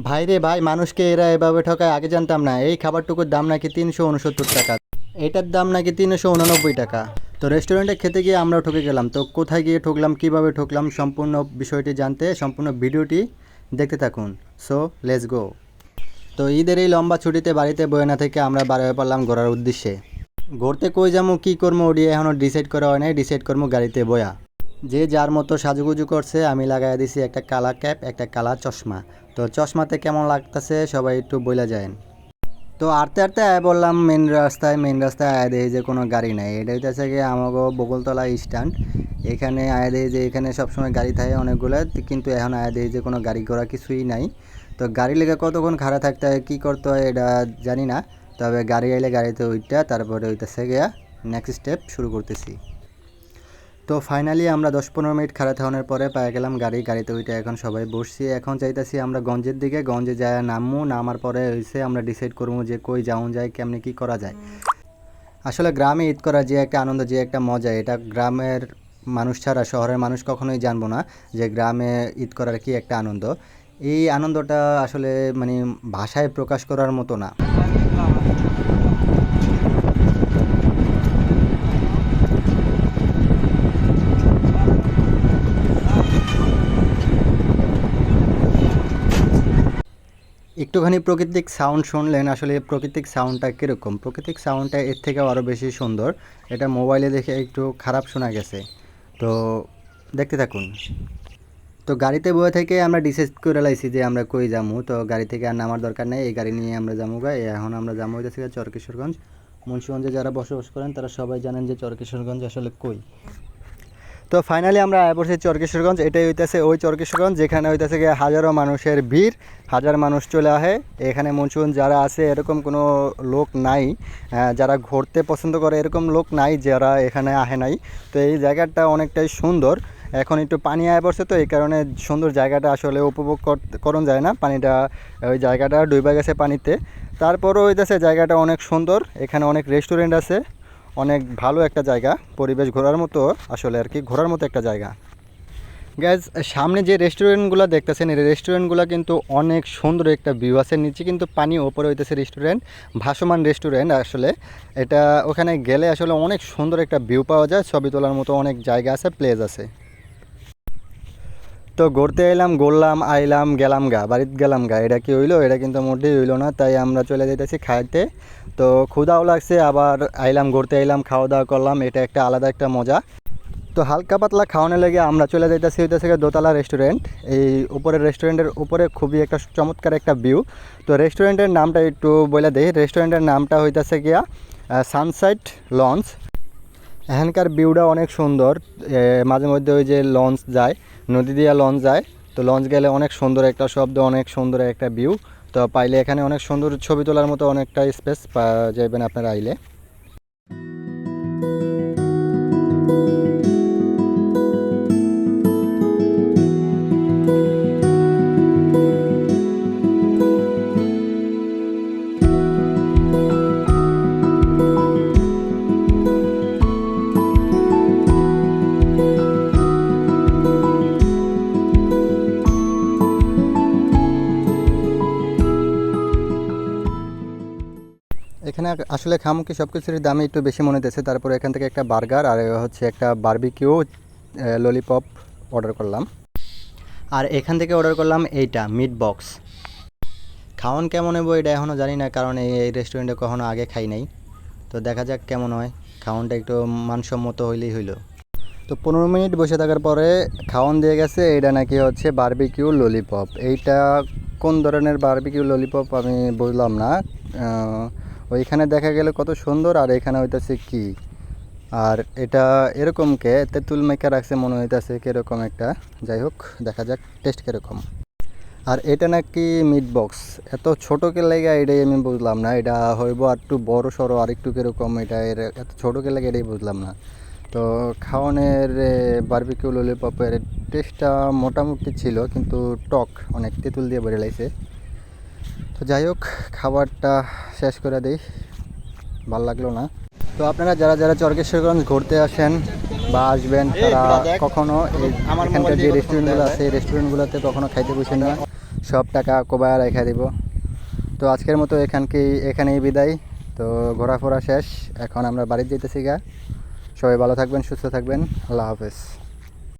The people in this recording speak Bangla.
ভাইরে ভাই, মানুষকে এরা এভাবে ঠকায় আগে জানতাম না। এই খাবারটুকুর দাম নাকি ৩৬৯ টাকা, এটার দাম নাকি ৩৮৯ টাকা। তো রেস্টুরেন্টে খেতে গিয়ে আমরাও ঠকে গেলাম। তো কোথায় গিয়ে ঠকলাম, কিভাবে ঠকলাম, সম্পূর্ণ বিষয়টি জানতে সম্পূর্ণ ভিডিওটি দেখতে থাকুন। So let's go. তো ঈদের এই লম্বা ছুটিতে বাড়িতে বয়ে না থেকে আমরা বার হয়ে পড়লাম ঘোরার উদ্দেশ্যে। ঘুরতে কই যাবো, কী করবো ওটি এখনও ডিসাইড করা হয় নাই। ডিসাইড করবো গাড়িতে বয়া। যে যার মতো সাজুগুজু করছে, আমি লাগাই দিছি একটা কালা ক্যাপ, একটা কালা চশমা। তো চশমাতে কেমন লাগতেছে সবাই একটু বইলা যায়। তো আস্তে আস্তে আয় বললাম মেন রাস্তায় আয় দেয় যে কোনো গাড়ি নাই। এটা হইতেছে গিয়ে আমাকে বকুলতলা স্ট্যান্ড। এখানে আয় দেয় যে এখানে সবসময় গাড়ি থাকে অনেকগুলো, কিন্তু এখন আয় দেয় যে কোনো গাড়ি ঘোড়া কিছুই নাই। তো গাড়ি লেগে কতক্ষণ খাড়া থাকতে হয়, কী করতে হয় এটা জানি না। তবে গাড়ি আইলে গাড়িতে ওইটা তারপরে হইতেছে গিয়া নেক্সট স্টেপ শুরু করতেছি। তো ফাইনালি আমরা ১০-১৫ মিনিট খাড়া থাকানোর পরে পেয়ে গেলাম গাড়িতে ওইটা এখন সবাই বসছি। এখন যাইতেছি আমরা গঞ্জের দিকে। গঞ্জে যায় নামবো, নামার পরে হয়েছে আমরা ডিসাইড করবো যে কই যাওয়া যায়, কেমনি কী করা যায়। আসলে গ্রামে ঈদ করার যে একটা আনন্দ, যে একটা মজা, এটা গ্রামের মানুষ ছাড়া শহরের মানুষ কখনোই জানবো না যে গ্রামে ঈদ করার কি একটা আনন্দ। এই আনন্দটা আসলে মানে ভাষায় প্রকাশ করার মতো না। একটুখানি প্রাকৃতিক সাউন্ড শুনলেন। আসলে প্রাকৃতিক সাউন্ডটা কীরকম, প্রাকৃতিক সাউন্ডটা এর থেকেও আরও বেশি সুন্দর। এটা মোবাইলে দেখে একটু খারাপ শোনা গেছে। তো দেখতে থাকুন। তো গাড়িতে বয়ে থেকে আমরা ডিসাইড করে লাইছি যে আমরা কই যামু। তো গাড়ি থেকে আর নামার দরকার নেই, এই গাড়ি নিয়ে আমরা যামু গা। এখন আমরা যামু হইতেছে চরকিশোরগঞ্জ। মুন্সিগঞ্জে যারা বসবাস করেন তারা সবাই জানেন যে চরকিশোরগঞ্জ আসলে কই। তো ফাইনালি আমরা আয়া পড়ছি চরকিশোরগঞ্জ। এটাই হইতেছে ওই চরকিশোরগঞ্জ যেখানে হইতেছে গিয়ে হাজারো মানুষের ভিড়, হাজার মানুষ চলে আসে এখানে। মুন্সিগঞ্জ যারা আছে এরকম কোনো লোক নাই, যারা ঘুরতে পছন্দ করে এরকম লোক নাই যারা এখানে আহে নাই। তো এই জায়গাটা অনেকটাই সুন্দর। এখন একটু পানি আয় পড়ছে, তো এই কারণে সুন্দর জায়গাটা আসলে উপভোগ করন যায় না। পানিটা ওই জায়গাটা ডুবে গেছে পানিতে। তারপরও হইতেছে জায়গাটা অনেক সুন্দর। এখানে অনেক রেস্টুরেন্ট আছে, অনেক ভালো একটা জায়গা, পরিবেশ ঘোরার মতো আসলে আর কি, ঘোরার মতো একটা জায়গা। গ্যাস সামনে যে রেস্টুরেন্টগুলো দেখতেছেন, এই রেস্টুরেন্টগুলো কিন্তু অনেক সুন্দর একটা ভিউ আছে। নিচে কিন্তু পানি, ওপরে হইতেছে রেস্টুরেন্ট, ভাসমান রেস্টুরেন্ট আসলে। এটা ওখানে গেলে আসলে অনেক সুন্দর একটা ভিউ পাওয়া যায়, ছবি তোলার মতো অনেক জায়গা আছে, প্লেস আছে। তো ঘুরতে এলাম, ঘুরলাম, আইলাম, গেলাম গা, বাড়িতে গেলাম গা। এটা কি হইলো? এটা কিন্তু মোটেই হইলো না। তাই আমরা চলে যাইতেছি খাইতে। তো ক্ষুধাও লাগছে, আবার আইলাম, ঘুরতে আইলাম, খাওয়া দাওয়া করলাম, এটা একটা আলাদা একটা মজা। তো হালকা পাতলা খাওয়ানোর লেগে আমরা চলে যাইতেছি হইতেছে দোতলা রেস্টুরেন্ট। এই উপরের রেস্টুরেন্টের উপরে খুবই একটা চমৎকার একটা ভিউ। তো রেস্টুরেন্টের নামটা একটু বলে দেই। রেস্টুরেন্টের নামটা হইতেছে গিয়া সানসাইট লঞ্চ। এখানকার ভিউটা অনেক সুন্দর। মাঝে মধ্যে ওই যে লঞ্চ যায়, নদী দিয়ে লঞ্চ যায়। তো লঞ্চ গেলে অনেক সুন্দর একটা শব্দ, অনেক সুন্দর একটা ভিউ। তো পাইলে এখানে অনেক সুন্দর ছবি তোলার মতো অনেকটা স্পেস যাবেন আপনারা আইলে। এখানে আসলে খামুকি সব কিছুর দামই একটু বেশি মনে হতেছে। তারপরে এখান থেকে একটা বার্গার আর হচ্ছে একটা বারবিকিউ ললিপপ অর্ডার করলাম। আর এখান থেকে অর্ডার করলাম এইটা মিট বক্স। খাওয়ান কেমন হইব এটা এখনও জানি না, কারণ এই রেস্টুরেন্টে কখনো আগে খাই নাই। তো দেখা যাক কেমন হয়। খাওয়ানটা একটু মানসম্মত হইলেই হইলো। তো 15 মিনিট বসে থাকার পরে খাওয়ান দিয়ে গেছে। এটা নাকি হচ্ছে বারবিকিউ ললিপপ। এইটা কোন ধরনের বারবিকিউ ললিপপ আমি বুঝলাম না। ওইখানে দেখা গেলে কত সুন্দর, আর এখানে হইতেছে কি। আর এটা এরকম কে তেঁতুল মেখে রাখছে মনে হইতেছে কীরকম একটা। যাই হোক, দেখা যাক টেস্ট কীরকম। আর এটা নাকি মিট বক্স। এত ছোটোকে লেগে এটাই আমি বুঝলাম না। এটা হইব আর একটু বড় সড়ো আর একটু কীরকম, এটা এত ছোটোকে লেগে এটাই বুঝলাম না। তো খাওয়ানের বারবিকিউ ললিপপের টেস্টটা মোটামুটি ছিল, কিন্তু টক, অনেক তেঁতুল দিয়ে বেড়ে লাগছে। তো যাই হোক, খাবারটা শেষ করে দিই, ভাল লাগলো না। তো আপনারা যারা যারা চরকেশ্বরগঞ্জ ঘুরতে আসেন বা আসবেন, তারা কখনও এখানকার যে রেস্টুরেন্টগুলো আছে এই রেস্টুরেন্টগুলোতে কখনো খাইতে বসেন না। সব টাকা কোবায় রেখে দিব। তো আজকের মতো এখানেই বিদায়। তো ঘোরাফোরা শেষ, এখন আমরা বাড়িতে যেতেছি গা। সবাই ভালো থাকবেন, সুস্থ থাকবেন, আল্লাহ হাফেজ।